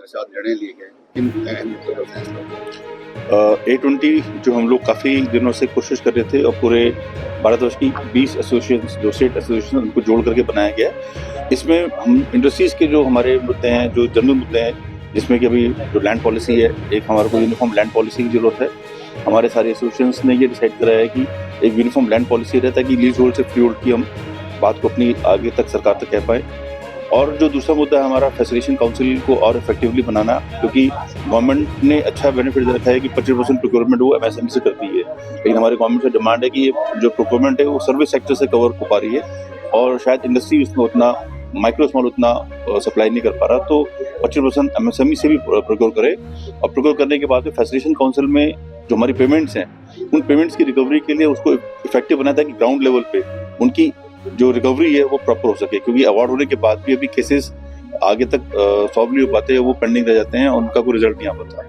साथ निर्णय लिए गए, किन अहम मुद्दों पर फैसला हुआ? A20 जो हम लोग काफ़ी दिनों से कोशिश कर रहे थे और पूरे भारतवर्ष की 20 एसोसिएशन, जो स्टेट एसोसिएशन, उनको जोड़ करके बनाया गया है। इसमें हम इंडस्ट्रीज़ के जो हमारे मुद्दे हैं, जो जनरल मुद्दे हैं, जिसमें कि अभी जो लैंड पॉलिसी है, एक हमारे को यूनिफॉर्म लैंड पॉलिसी की ज़रूरत है। हमारे सारे एसोसिएशंस ने ये डिसाइड करा है कि एक यूनिफॉर्म लैंड पॉलिसी रहता है कि लीज होल्ड से फ्री होल्ड की हम बात को अपनी आगे तक सरकार तक कह पाएँ। और जो दूसरा मुद्दा है हमारा फैसिलिटेशन काउंसिल को और इफेक्टिवली बनाना, क्योंकि गवर्नमेंट ने अच्छा बेनिफिट दे रखा है कि 25% प्रोक्योरमेंट वो एमएसएमई से करती है, लेकिन हमारे गवर्नमेंट से डिमांड है कि ये जो प्रोक्योरमेंट है वो सर्विस सेक्टर से कवर हो पा रही है और शायद इंडस्ट्री उसमें उतना माइक्रो स्मॉल उतना सप्लाई नहीं कर पा रहा, तो 25% एमएसएमई से भी प्रोक्योर करे। और प्रोक्योर करने के बाद में फैसिलिटेशन काउंसिल में जो हमारी पेमेंट्स हैं, उन पेमेंट्स की रिकवरी के लिए उसको इफेक्टिव बनाता है कि ग्राउंड लेवल पे उनकी जो रिकवरी है वो प्रॉपर हो सके, क्योंकि अवार्ड होने के बाद भी अभी केसेस आगे तक सॉल्व नहीं हो पाते, वो पेंडिंग रह जाते हैं और उनका कोई रिजल्ट नहीं आ पाता।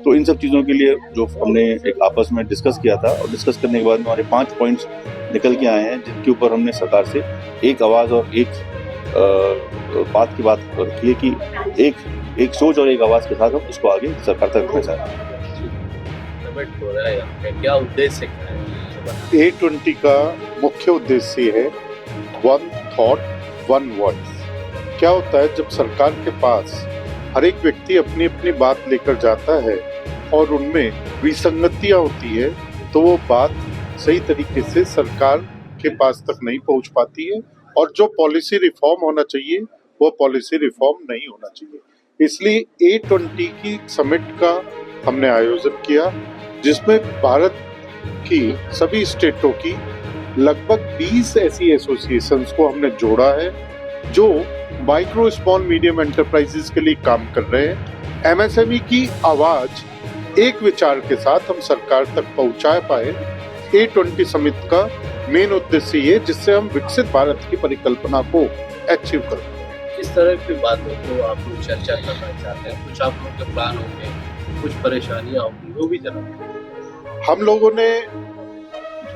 तो इन सब चीज़ों के लिए जो हमने एक आपस में डिस्कस किया था, और डिस्कस करने के बाद हमारे 5 पॉइंट्स निकल के आए हैं, जिनके ऊपर हमने सरकार से एक आवाज़ और एक बात की बात की है कि एक सोच और एक आवाज़ के साथ हम उसको आगे सरकार तक रखना चाहते हैं। क्या उद्देश्य है? A20 का मुख्य उद्देश्य है वन थॉट वन वॉइस। क्या होता है, जब सरकार के पास हर एक व्यक्ति अपनी अपनी बात लेकर जाता है और उनमें विसंगतियां होती है, तो वो बात सही तरीके से सरकार के पास तक नहीं पहुंच पाती है और जो पॉलिसी रिफॉर्म होना चाहिए वो पॉलिसी रिफॉर्म नहीं होना चाहिए। इसलिए A20 की समिट का हमने आयोजन किया, जिसमें भारत की सभी स्टेटों की लगभग 20 ऐसी एसोसिएशंस को हमने जोड़ा है जो माइक्रो स्मॉल मीडियम एंटरप्राइजेस के लिए काम कर रहे हैं। एमएसएमई की आवाज एक विचार के साथ हम सरकार तक पहुंचा पाए। A20 समिट का मेन उद्देश्य ये, जिससे हम विकसित भारत की परिकल्पना को अचीव कर पाए। किस तरह की बातों को आप लोग चर्चा करना चाहते हैं? कुछ आप लोग के प्लान होंगे, कुछ परेशानियां होंगी, वो भी जरा। हम लोगों ने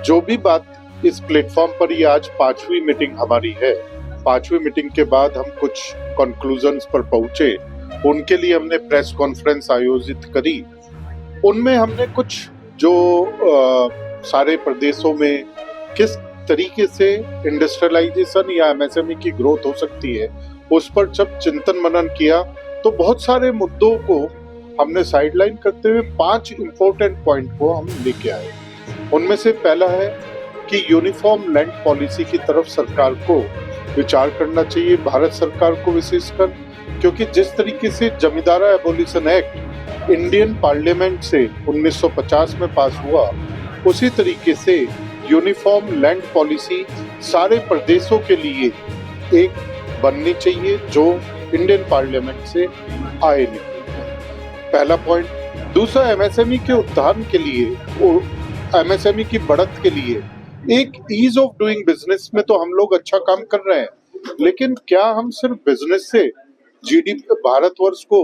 जो भी बात इस प्लेटफॉर्म पर, ये आज 5वीं मीटिंग हमारी है, 5वीं मीटिंग के बाद हम कुछ कंक्लूजन्स पर पहुंचे, उनके लिए हमने प्रेस कॉन्फ्रेंस आयोजित करी। उनमें हमने कुछ जो सारे प्रदेशों में किस तरीके से इंडस्ट्रियलाइजेशन या एमएसएमई की ग्रोथ हो सकती है, उस पर जब चिंतन मनन किया तो बहुत सारे मुद्दों को हमने साइडलाइन करते हुए 5 इम्पोर्टेंट पॉइंट को हम लेके आए। उनमें से पहला है कि यूनिफॉर्म लैंड पॉलिसी की तरफ सरकार को विचार करना चाहिए, भारत सरकार को विशेषकर, क्योंकि जिस तरीके से जमींदारा एबोलिशन एक्ट इंडियन पार्लियामेंट से 1950 में पास हुआ, उसी तरीके से यूनिफॉर्म लैंड पॉलिसी सारे प्रदेशों के लिए एक बननी चाहिए जो इंडियन पार्लियामेंट से आए नहीं। पहला पॉइंट। दूसरा, एमएसएमई के उत्थान के लिए और एमएसएमई की बढ़त के लिए एक ईज ऑफ डूइंग बिजनेस में तो हम लोग अच्छा काम कर रहे हैं, लेकिन क्या हम सिर्फ बिजनेस से जीडीपी भारतवर्ष को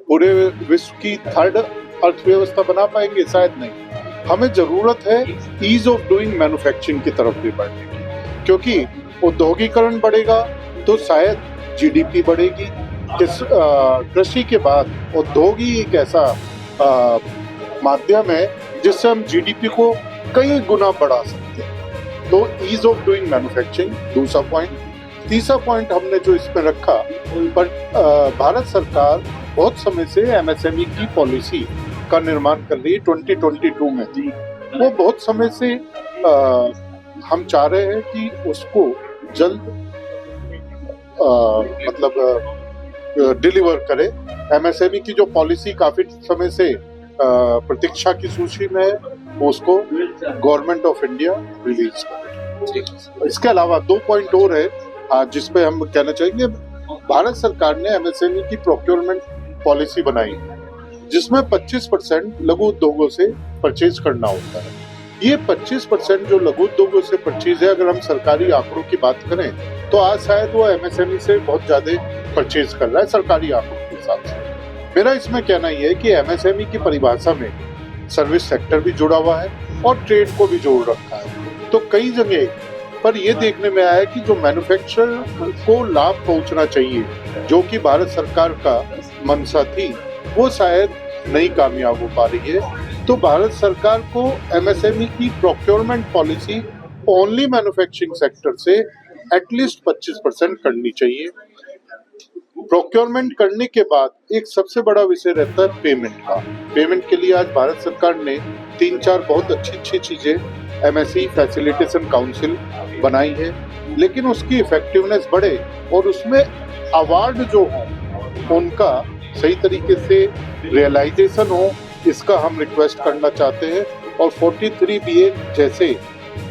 पूरे विश्व की 3rd अर्थव्यवस्था बना पाएंगे? शायद नहीं। हमें जरूरत है ईज ऑफ डूइंग मैन्युफैक्चरिंग की तरफ भी बढ़ने की, क्योंकि उद्योगीकरण बढ़ेगा तो शायद जीडीपी बढ़ेगी। कृषि के बाद उद्योग ही एक ऐसा माध्यम है जिससे हम जीडीपी को कई गुना बढ़ा सकते हैं। तो ईज ऑफ डूइंग मैन्युफैक्चरिंग दूसरा पॉइंट। तीसरा पॉइंट हमने जो इसमें रखा, पर भारत सरकार बहुत समय से एमएसएमई की पॉलिसी का निर्माण कर रही है। 2022 में थी वो, बहुत समय से हम चाह रहे हैं कि उसको जल्द डिलीवर करे। एमएसएमई की जो पॉलिसी काफी समय से प्रतीक्षा की सूची में है, उसको गवर्नमेंट ऑफ इंडिया रिलीज करे। इसके अलावा 2 पॉइंट और है जिसपे हम कहना चाहेंगे। भारत सरकार ने एमएसएमई की प्रोक्योरमेंट पॉलिसी बनाई, जिसमें 25% लघु उद्योगों से परचेज करना होता है। ये 25% जो लघु उद्योगों से परचेज है, अगर हम सरकारी आंकड़ों की बात करें तो आज शायद वो एमएसएमई से बहुत ज्यादा परचेज कर रहा है सरकारी आंकड़ों के हिसाब से। मेरा इसमें कहना ये है कि एमएसएमई की परिभाषा में सर्विस सेक्टर भी जुड़ा हुआ है और ट्रेड को भी जोड़ रखा है। तो कई जगह पर यह देखने में आया है कि जो मैन्युफैक्चरर को लाभ पहुंचना चाहिए, जो कि भारत सरकार का मंशा थी वो शायद नहीं कामयाब हो पा रही है। तो भारत सरकार को एमएसएमई की procurement policy only manufacturing sector से एटलीस्ट 25% करनी चाहिए। प्रोक्योरमेंट करने के बाद एक सबसे बड़ा विषय रहता है पेमेंट का। पेमेंट के लिए आज भारत सरकार ने 3-4 बहुत अच्छी चीजें एमएसई फैसिलिटेशन काउंसिल बनाई है, लेकिन उसकी इफेक्टिवनेस बढ़े और उसमें अवार्ड जो हो उनका सही तरीके से रियलाइजेशन हो, इसका हम रिक्वेस्ट करना चाहते हैं। और 43BA जैसे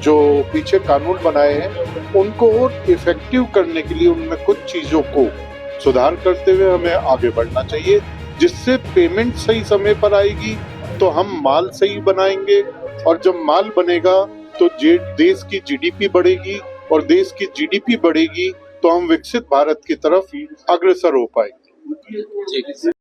जो पीछे कानून बनाए हैं उनको और इफेक्टिव करने के लिए उनमें कुछ चीजों को सुधार करते हुए हमें आगे बढ़ना चाहिए, जिससे पेमेंट सही समय पर आएगी तो हम माल सही बनाएंगे, और जब माल बनेगा तो देश की जीडीपी बढ़ेगी, और देश की जीडीपी बढ़ेगी तो हम विकसित भारत की तरफ अग्रसर हो पाएंगे। ठीक है।